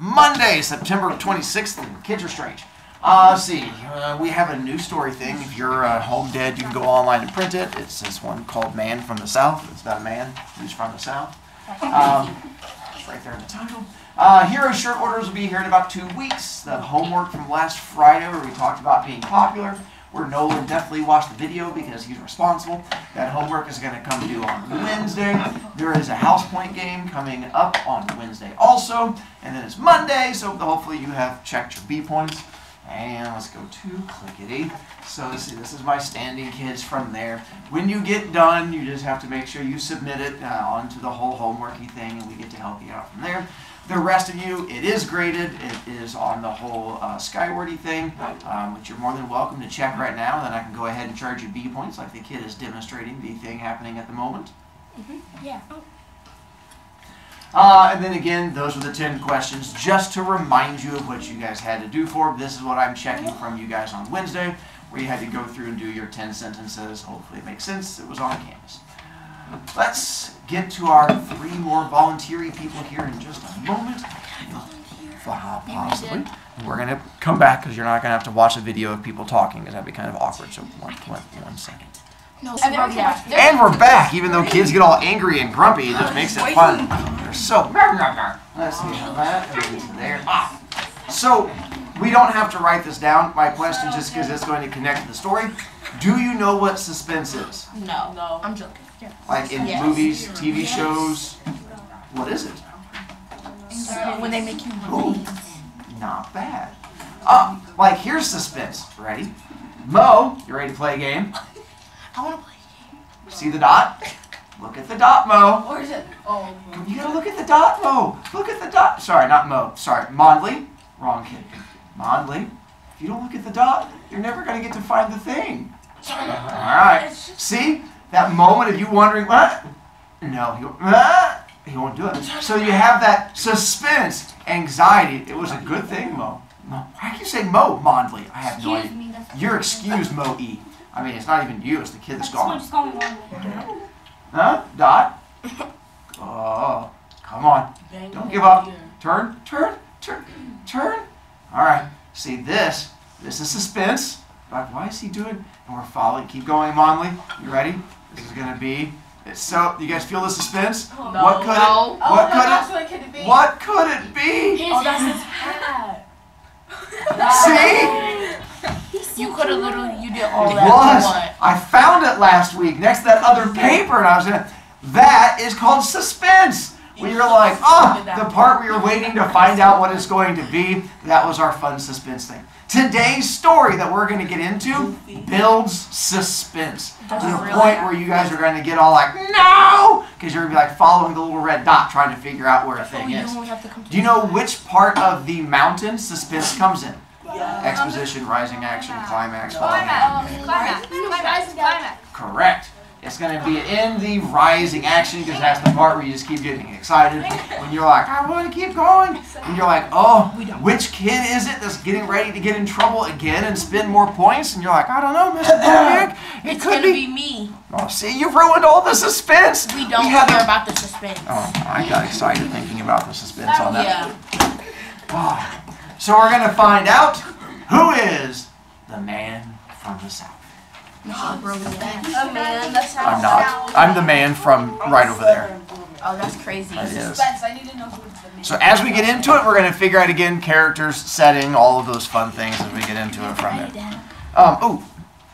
Monday, September 26th, and kids are strange. Let's see, we have a new story thing. If you're home dead, you can go online and print it. It's this one called Man from the South. It's about a man who's from the South. It's right there in the title. Hero shirt orders will be here in about 2 weeks. The homework from last Friday where we talked about being popular, where Nolan definitely watched the video because he's responsible. That homework is going to come due on Wednesday. There is a house point game coming up on Wednesday also. And then it's Monday, so hopefully you have checked your B points. And let's go to Clickety. So let's see, this is my standing kids from there. When you get done, you just have to make sure you submit it onto the whole homeworky thing, and we get to help you out from there. The rest of you, it is graded. It is on the whole Skywordy thing, which you're more than welcome to check right now. Then I can go ahead and charge you B points like the kid is demonstrating the thing happening at the moment. Yeah. And then again, those are the 10 questions just to remind you of what you guys had to do for. This is what I'm checking from you guys on Wednesday, where you had to go through and do your 10 sentences. Hopefully it makes sense. It was on Canvas. Let's get to our 3 more volunteering people here in just a moment. Possibly. We're going to come back because you're not going to have to watch a video of people talking because that'd be kind of awkward. So one second. No, and we're back, even though kids get all angry and grumpy, it just makes it fun. They're so... Let's see how that is there. So, we don't have to write this down. My question, just because it's going to connect to the story. Do you know what suspense is? No. I'm joking. Like in movies, TV shows? What is it? When they make you believe. Not bad. Like here's suspense. Ready? Mo, you ready to play a game? I want to play a game. See the dot? Look at the dot, Mo. Where is it? Oh. You gotta look at the dot, Mo. Look at the dot. Sorry, not Mo. Sorry, Mondley. Wrong kid. Mondley. If you don't look at the dot, you're never gonna get to find the thing. All right. See that moment of you wondering what? No, he won't do it. So you have that suspense, anxiety. It was a good thing, Mo. Why do you say Mo, Mondley? I have no idea. You're excused, Mo E. I mean, it's not even you, it's the kid that's gone. Huh? Dot? Oh, come on. Don't give up. Turn. All right. See, this is suspense. Like, why is he doing? And we're following. Keep going, Monley. You ready? This is going to be... So, you guys feel the suspense? No. What could it? What could it be? That's his hat. See? You could have literally, you did all It that. was. I found it last week next to that other paper, and I was in. That is called suspense. Where you're like, the part where you're waiting to find out what it's going to be. That was our fun suspense thing. Today's story that we're going to get into builds suspense to the point where you guys are going to get all like, no, because you're going to be like following the little red dot trying to figure out where a thing is. Do you know which part of the mountain suspense comes in? Exposition, rising action, climax, falling action. Climax. Correct. It's going to be in the rising action because that's the part where you just keep getting excited. When you're like, I want to keep going. And you're like, oh, which kid is it that's getting ready to get in trouble again and spend more points? And you're like, I don't know, Mr. Brovicast. It's going to be me. Oh, see, you've ruined all the suspense. We don't care about the suspense. Oh, I got excited thinking about the suspense on that. Yeah. Oh. So we're going to find out who is the man from the South. No, bro, I'm not. I'm the man from right over there. Oh, that's crazy. That is. I need to know who's the man. So as we get into it, we're going to figure out again characters, setting, all of those fun things as we get into it from there.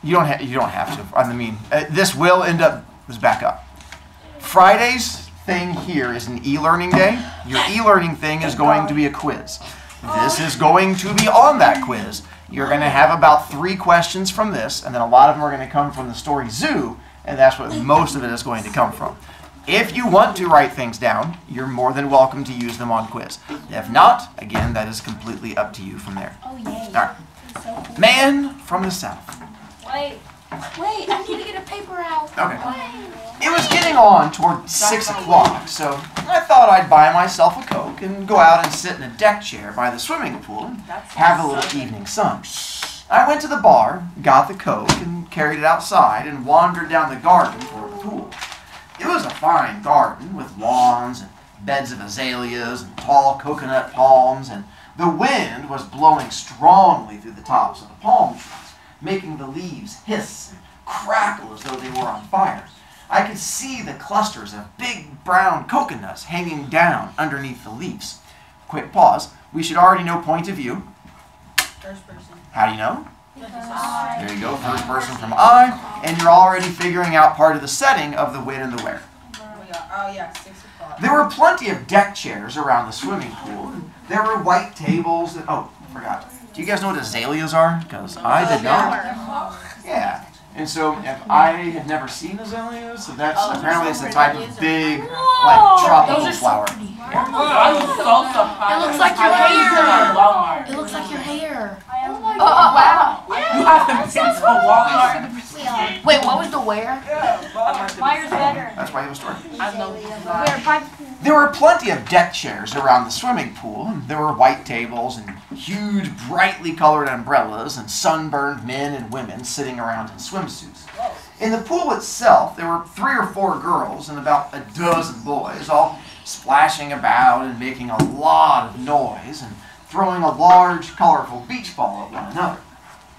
You don't have to. I mean, this will end up. Let's back up. Friday's thing here is an e-learning day. Your e-learning thing is going to be a quiz. This is going to be on that quiz. You're going to have about 3 questions from this, and then a lot of them are going to come from the story Zoo, and that's what most of it is going to come from. If you want to write things down, you're more than welcome to use them on quiz. If not, again, that is completely up to you from there. Oh, yay. All right. Man from the South. Wait, I need to get a paper out. Okay. It was getting on toward 6 o'clock, so I thought I'd buy myself a Coke and go out and sit in a deck chair by the swimming pool and have a little evening sun. I went to the bar, got the Coke, and carried it outside and wandered down the garden toward the pool. It was a fine garden with lawns and beds of azaleas and tall coconut palms, and the wind was blowing strongly through the tops of the palm trees, making the leaves hiss and crackle as though they were on fire. I could see the clusters of big brown coconuts hanging down underneath the leaves. Quick pause. We should already know point of view. First person. How do you know? There you go, first person from I, and you're already figuring out part of the setting of the when and the where. Oh yeah, 6 o'clock. There were plenty of deck chairs around the swimming pool. There were white tables. Oh, forgot. Do you guys know what azaleas are? Because I did not. Yeah. And so if I had never seen azaleas, so that's apparently it's a type of big, like tropical flower. I'm so surprised. It looks like your hair. It looks like your hair. Wow. You haven't been to Walmart? Wait, what was the where? Myers better. That's why he was starting. I know. There were plenty of deck chairs around the swimming pool. There were white tables and huge, brightly colored umbrellas and sunburned men and women sitting around in swimsuits. In the pool itself, there were 3 or 4 girls and about a dozen boys, all splashing about and making a lot of noise and throwing a large, colorful beach ball at one another.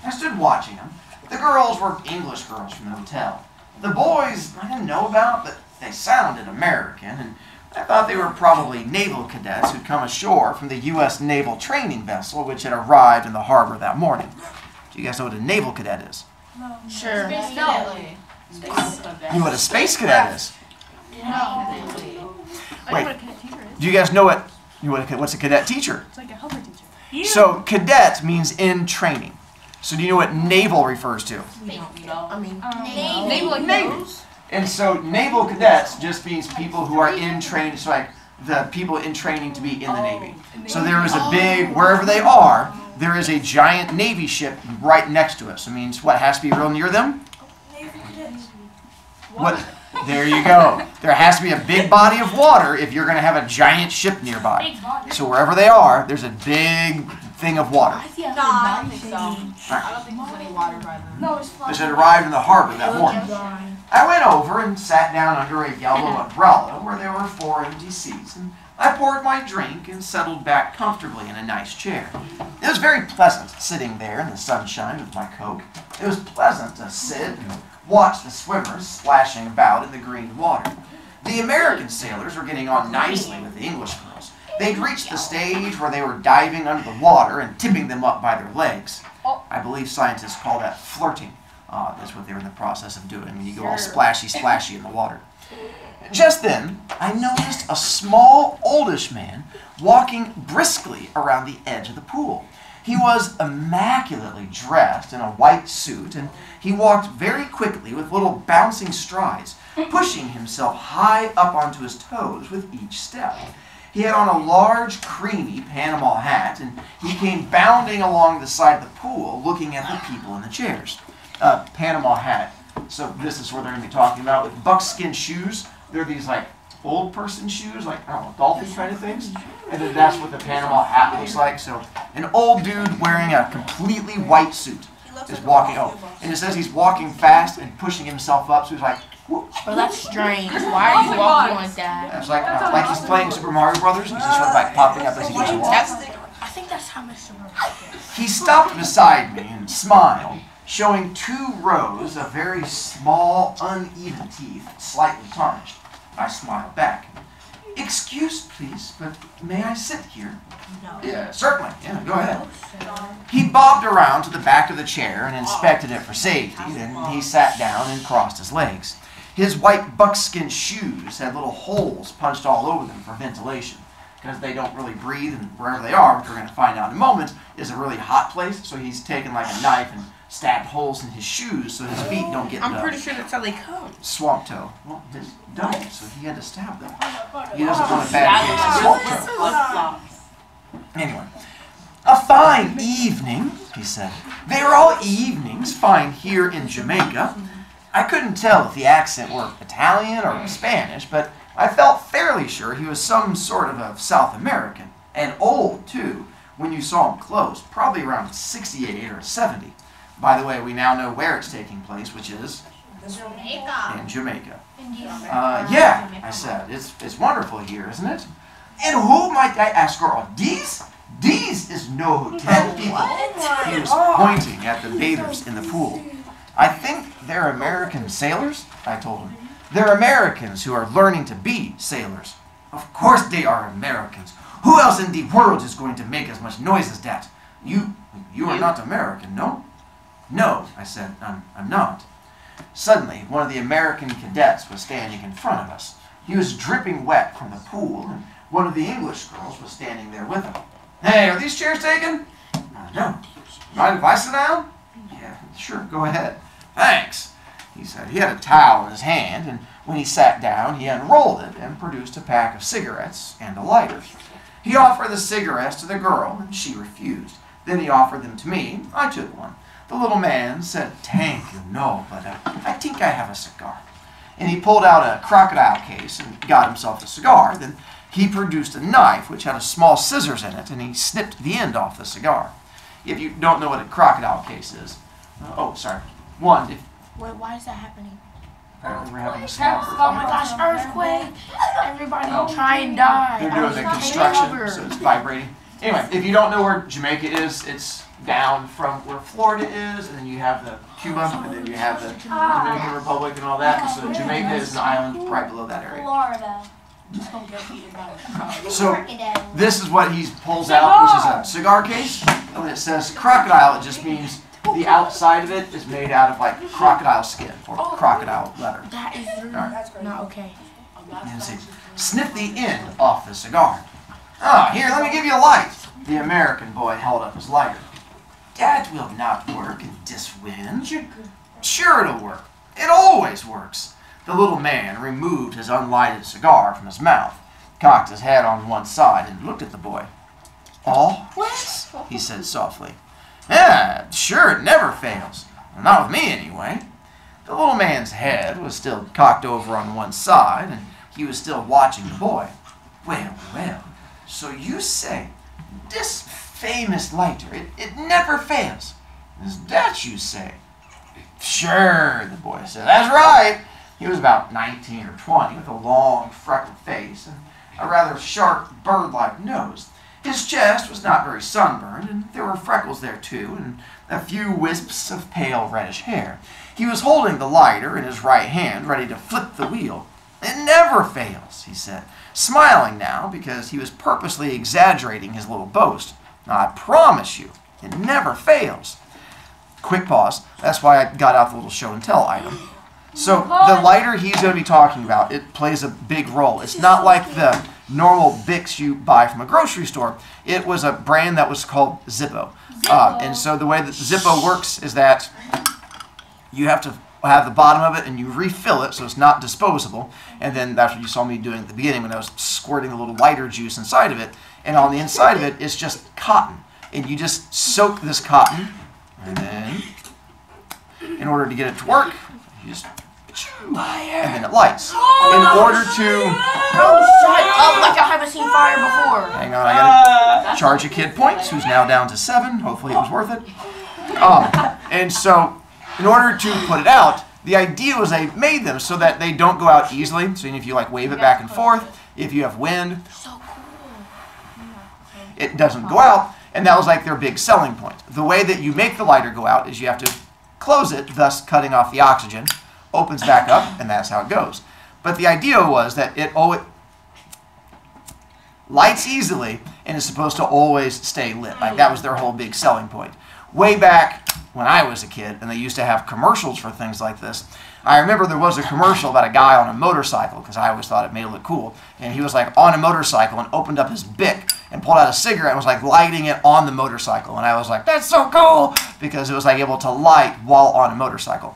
I stood watching them. The girls were English girls from the hotel. The boys I didn't know about, but they sounded American, and I thought they were probably naval cadets who'd come ashore from the U.S. naval training vessel which had arrived in the harbor that morning. Do you guys know what a naval cadet is? Sure. You know what a space cadet is? Wait, do you guys know what's a cadet teacher? It's like a helper teacher. So cadet means in training. So do you know what naval refers to? I mean, Naval like nose. And so naval cadets just means people who are in training, so like the people in training to be in the Navy. So there is a big, wherever they are, there is a giant Navy ship right next to us. It means what, has to be real near them? What? There you go. There has to be a big body of water if you're going to have a giant ship nearby. So wherever they are, there's a big thing of water. I don't think so. I don't think there's any water by them. No, it's fine. This had arrived in the harbor that morning. I went over and sat down under a yellow umbrella where there were 4 empty seats, and I poured my drink and settled back comfortably in a nice chair. It was very pleasant sitting there in the sunshine with my Coke. It was pleasant to sit and watch the swimmers splashing about in the green water. The American sailors were getting on nicely with the English girls. They'd reached the stage where they were diving under the water and tipping them up by their legs. I believe scientists call that flirting. That's what they were in the process of doing when you go all splashy, splashy in the water. Just then, I noticed a small, oldish man walking briskly around the edge of the pool. He was immaculately dressed in a white suit, and he walked very quickly with little bouncing strides, pushing himself high up onto his toes with each step. He had on a large, creamy Panama hat, and he came bounding along the side of the pool, looking at the people in the chairs. Panama hat. So this is what they're going to be talking about with buckskin shoes. They're these like old person shoes, like I don't know, golfing kind of things. And then that's what the Panama hat looks like. So an old dude wearing a completely white suit is walking. Oh, and it says he's walking fast and pushing himself up. So he's like, whoop. Well, that's strange. Why are you walking like that? It's like he's playing Super Mario Brothers. He's just sort of like popping up as he goes along. I think that's how Mr. Brovicast. He stopped beside me and smiled, showing 2 rows of very small, uneven teeth, slightly tarnished. I smiled back. Excuse, please, but may I sit here? No. Yeah, certainly. Yeah, go ahead. He bobbed around to the back of the chair and inspected it for safety. Then he sat down and crossed his legs. His white buckskin shoes had little holes punched all over them for ventilation, because they don't really breathe, and wherever they are, which we're going to find out in a moment, is a really hot place. So he's taken like a knife and stabbed holes in his shoes so his feet don't get I'm pretty sure that's how they come. swamp toe. Well, his don't, so he had to stab them. He doesn't want a bad case of swamp toe. Flip-flops. Anyway, a fine evening, he said. They are all evenings fine here in Jamaica. I couldn't tell if the accent were Italian or Spanish, but I felt fairly sure he was some sort of a South American. And old, too, when you saw him close, probably around 68 or 70. By the way, we now know where it's taking place, which is Jamaica. In Jamaica. Yeah, I said. It's wonderful here, isn't it? And who might I ask, girl? These is no hotel people. He was pointing at the bathers in the pool. I think they're American sailors, I told him. They're Americans who are learning to be sailors. Of course they are Americans. Who else in the world is going to make as much noise as that? You are not American, no? No, I said, I'm not. Suddenly, one of the American cadets was standing in front of us. He was dripping wet from the pool, and one of the English girls was standing there with him. Hey, are these chairs taken? No. Mind if I sit down? Yeah, sure, go ahead. Thanks, he said. He had a towel in his hand, and when he sat down, he unrolled it and produced a pack of cigarettes and a lighter. He offered the cigarettes to the girl, and she refused. Then he offered them to me. I took one. The little man said, "Thank you, no, but I think I have a cigar." And he pulled out a crocodile case and got himself a cigar. Then he produced a knife which had a small scissors in it, and he snipped the end off the cigar. If you don't know what a crocodile case is, oh, sorry. Wait, why is that happening? we're having a small Oh my gosh, earthquake! Everybody will try and die. They're doing the construction, so it's vibrating. Anyway, if you don't know where Jamaica is, it's down from where Florida is, and then you have the Cuba, and then you have the Dominican Republic and all that. So Jamaica is an island right below that area. Florida. So this is what he pulls out, which is a cigar case. When it says crocodile, it just means the outside of it is made out of like crocodile skin or crocodile leather. That is not okay. And see, snip the end off the cigar. Oh, here, let me give you a light. The American boy held up his lighter. That will not work in this wind. Sure it'll work. It always works. The little man removed his unlighted cigar from his mouth, cocked his head on one side, and looked at the boy. "Always?" he said softly. "Yeah, sure, it never fails. Not with me, anyway." The little man's head was still cocked over on one side, and he was still watching the boy. Well, so you say this famous lighter, it never fails. Is that you say? Sure, the boy said. That's right. He was about 19 or 20, with a long, freckled face and a rather sharp, bird-like nose. His chest was not very sunburned, and there were freckles there too, and a few wisps of pale reddish hair. He was holding the lighter in his right hand, ready to flip the wheel. "It never fails," he said, smiling now because he was purposely exaggerating his little boast. "I promise you, it never fails." Quick pause. That's why I got out the little show and tell item. So the lighter he's going to be talking about, it plays a big role. It's not like the normal Bics you buy from a grocery store. It was a brand that was called Zippo. And so the way that Zippo works is that you have to have the bottom of it and you refill it so it's not disposable. And then that's what you saw me doing at the beginning when I was squirting a little lighter juice inside of it. And on the inside of it, it's just cotton. And you just soak this cotton, and then in order to get it to work, you just and then it lights. In order to Like I haven't seen fire before. hang on, I gotta charge a kid points, who's now down to 7. Hopefully it was worth it. And so in order to put it out, the idea was they made them so that they don't go out easily. So if you like wave it back and forth, if you have wind, it doesn't go out. And that was like their big selling point. The way that you make the lighter go out is you have to close it, thus cutting off the oxygen, opens back up, and that's how it goes. But the idea was that it lights easily and is supposed to always stay lit. Like that was their whole big selling point. Way back when I was a kid, and they used to have commercials for things like this, I remember there was a commercial about a guy on a motorcycle, because I always thought it made it look cool, and he was like on a motorcycle and opened up his Bic and pulled out a cigarette and was like lighting it on the motorcycle, and I was like, that's so cool, because it was like able to light while on a motorcycle.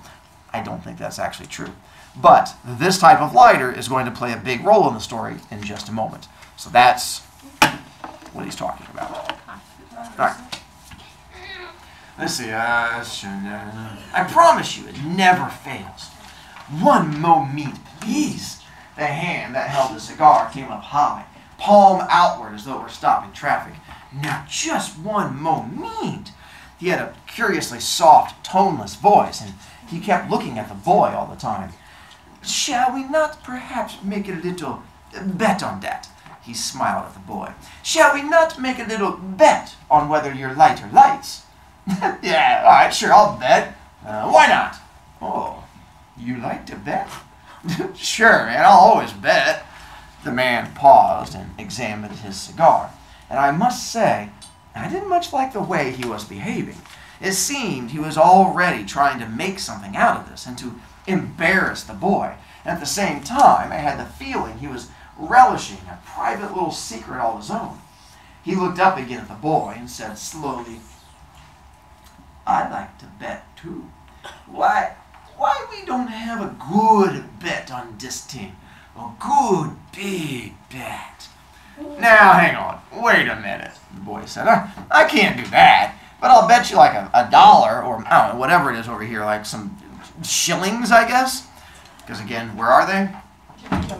I don't think that's actually true. But this type of lighter is going to play a big role in the story in just a moment. So that's what he's talking about. All right. Let's see. I promise you, it never fails. One moment, please. The hand that held the cigar came up high, palm outward as though it were stopping traffic. Now, just one moment. He had a curiously soft, toneless voice, and he kept looking at the boy all the time. "Shall we not perhaps make a little bet on that?" He smiled at the boy. "Shall we not make a little bet on whether your lighter lights?" "Yeah, all right, sure, I'll bet. Why not?" "Oh, you like to bet?" "Sure, man, I'll always bet." The man paused and examined his cigar, and I must say, I didn't much like the way he was behaving. It seemed he was already trying to make something out of this and to embarrass the boy. And at the same time, I had the feeling he was relishing a private little secret all his own. He looked up again at the boy and said slowly, "I'd like to bet too. Why we don't have a good bet on this thing? A good big bet." "Now, hang on. Wait a minute," the boy said. I can't do that, but I'll bet you like a dollar, or I don't know, whatever it is over here, like some shillings, I guess. Because again, where are they?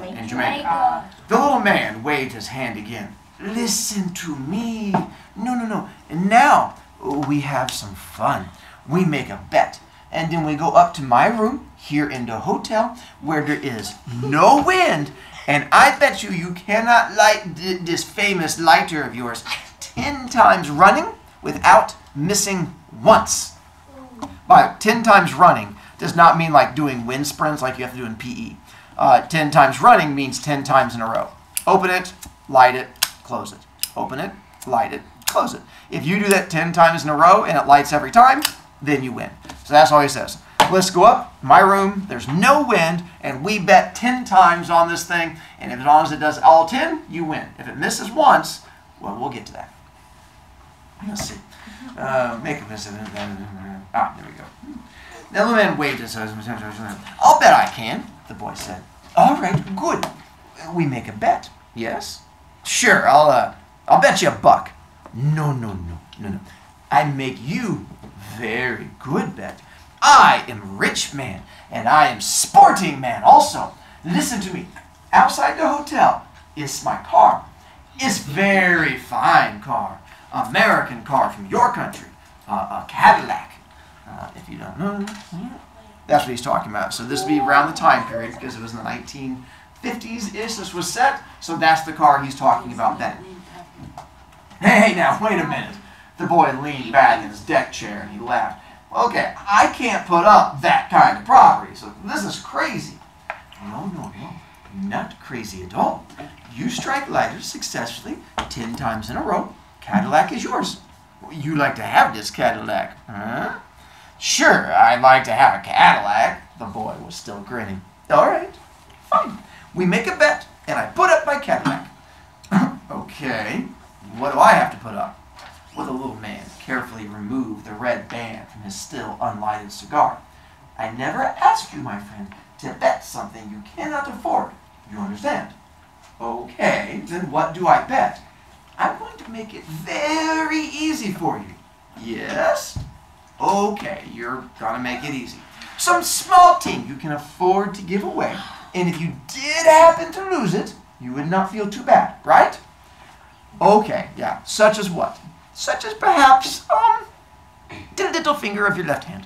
In Jamaica. The little man waved his hand again. "Listen to me. No. And now we have some fun. We make a bet, and then we go up to my room here in the hotel where there is no wind, and I bet you cannot light this famous lighter of yours 10 times running without missing once." By 10 times running does not mean like doing wind sprints like you have to do in PE. 10 times running means 10 times in a row. Open it, light it, close it. Open it, light it, close it. If you do that 10 times in a row and it lights every time, then you win. So that's all he says. "Let's go up, my room, there's no wind, and we bet 10 times on this thing, and as long as it does all 10, you win. If it misses once, well, we'll get to that." Let's see. Make a visit. There we go. The little man waved his hand. "I'll bet I can," the boy said. "All right, good. We make a bet, yes?" "Sure, I'll bet you $1." No. I make you very good bet. I am rich man, and I am sporting man also. Listen to me. Outside the hotel is my car. It's very fine car. American car from your country. A Cadillac. If you don't know, that's what he's talking about. So this would be around the time period, because it was in the 1950s-ish this was set. So that's the car he's talking about then. Hey, now, wait a minute. The boy leaned back in his deck chair and he laughed. "Okay, I can't put up that kind of property, so this is crazy." No, not crazy at all. You strike lighters successfully 10 times in a row. Cadillac is yours. You like to have this Cadillac, huh? "Sure, I'd like to have a Cadillac." The boy was still grinning. "All right, fine. We make a bet, and I put up my Cadillac." "Okay, what do I have to put up?" Well, the little man carefully removed the red band from his still unlighted cigar. "I never asked you, my friend, to bet something you cannot afford. You understand?" "Okay, then what do I bet?" "I'm going to make it very easy for you." "Yes?" "Okay, you're gonna make it easy. Some small thing you can afford to give away, and if you did happen to lose it, you would not feel too bad, right?" "Okay, yeah, such as what?" "Such as perhaps, the little finger of your left hand."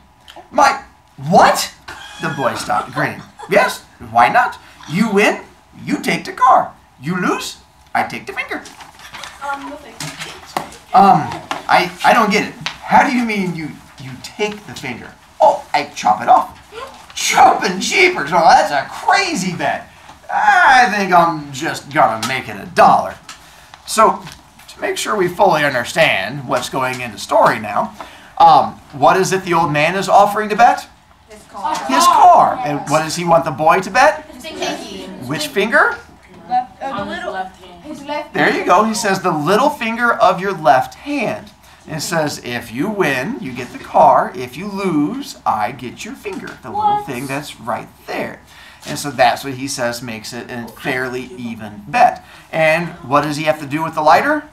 "My, what?" The boy stopped grinning. "Yes, why not? You win, you take the car. You lose, I take the finger." No thanks. I don't get it. How do you mean you take the finger? "Oh, I chop it off." "Chopping jeepers, oh, that's a crazy bet. I think I'm just gonna make it $1. So, to make sure we fully understand what's going in the story now, what is it the old man is offering to bet? His car. His car. And what does he want the boy to bet? His pinky. Which finger? The little. His left. There you go. He says the little finger of your left hand. And it says, if you win, you get the car. If you lose, I get your finger. The little thing that's right there. And so that's what he says makes it a fairly even bet. And what does he have to do with the lighter?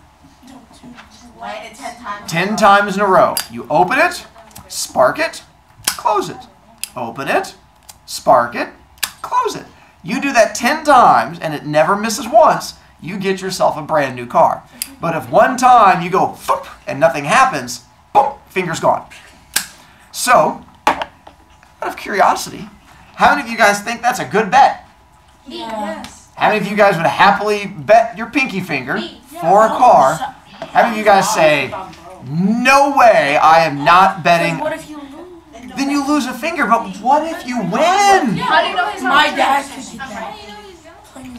Light it 10 times. 10 times in a row. You open it, spark it, close it. Open it, spark it, close it. You do that 10 times and it never misses once, you get yourself a brand new car. But if one time you go, and nothing happens, boom, finger's gone. So, out of curiosity, how many of you guys think that's a good bet? Yes. How many of you guys would happily bet your pinky finger for a car? How many of you guys say, no way, I am not betting? What if you lose? Then you lose a finger, but what if you win? How do you know his My dad could get that.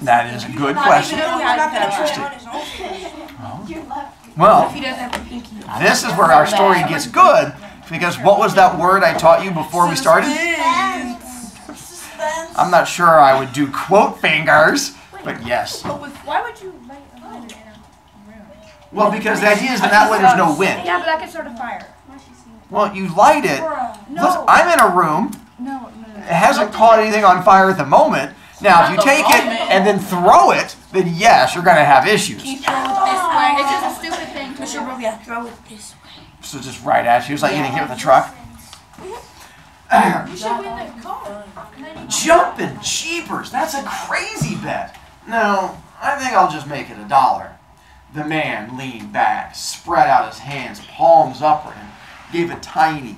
That is a good question. Interesting. Well, If he doesn't have a pinky. this is where our story gets good, because what was that word I taught you before we started? I'm not sure I would do quote fingers, but yes. Why would you light a lighter in a room? Well, because the idea is that way there's no wind. Yeah, but that could start a fire. Well, you light it. Listen, I'm in a room. No. It hasn't caught anything on fire at the moment. Now, if you take it and then throw it, then yes, you're going to have issues. Can you throw it this way? It's just a stupid thing. Mr. Brovicast, throw it this way. So just right at you. It's like getting hit with a truck. You should win the car. Jumping jeepers. That's a crazy bet. No, I think I'll just make it $1. The man leaned back, spread out his hands, palms upward, and gave a tiny,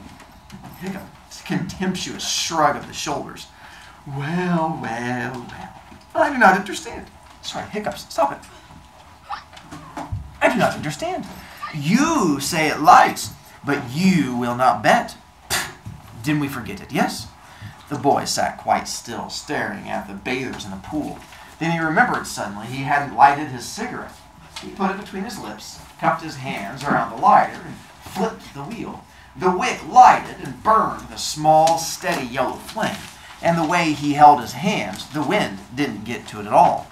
contemptuous shrug of the shoulders. Well. I do not understand. Sorry, hiccups. Stop it. I do not understand. You say it lights, but you will not bet. Didn't we forget it, yes? The boy sat quite still, staring at the bathers in the pool. Then he remembered suddenly he hadn't lighted his cigarette. He put it between his lips, cupped his hands around the lighter, and flipped the wheel. The wick lighted and burned with a small, steady yellow flame. And the way he held his hands, the wind didn't get to it at all.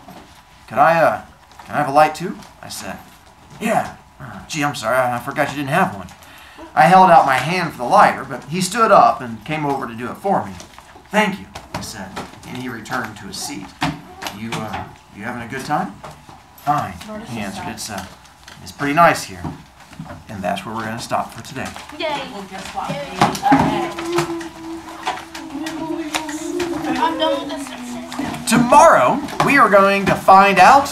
Can I have a light too? I said. Yeah. Gee, I'm sorry. I forgot you didn't have one. I held out my hand for the lighter, but he stood up and came over to do it for me. Thank you, he said, and he returned to his seat. You having a good time? Fine, he answered. It's pretty nice here. And that's where we're going to stop for today. Yay. Well, guess what? I'm done with this. Tomorrow, we are going to find out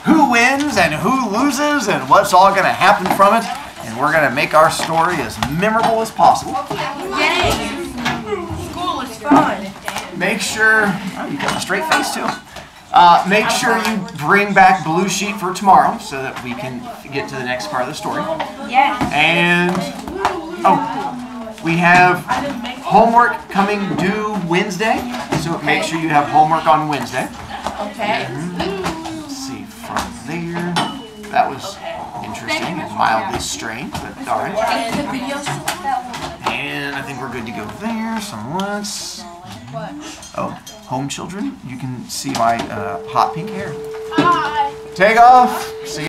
who wins and who loses and what's all going to happen from it. And we're going to make our story as memorable as possible. Yay! School is fun. Make sure, oh, you got a straight face too. Make sure you bring back blue sheet for tomorrow so that we can get to the next part of the story. Yes. And, oh, we have homework coming due Wednesday. So make sure you have homework on Wednesday. Okay. Let's see, from there, that was interesting and mildly strange, but all right. The videos. And I think we're good to go there. So let's, oh, home children, you can see my hot pink hair. Hi. Take off. See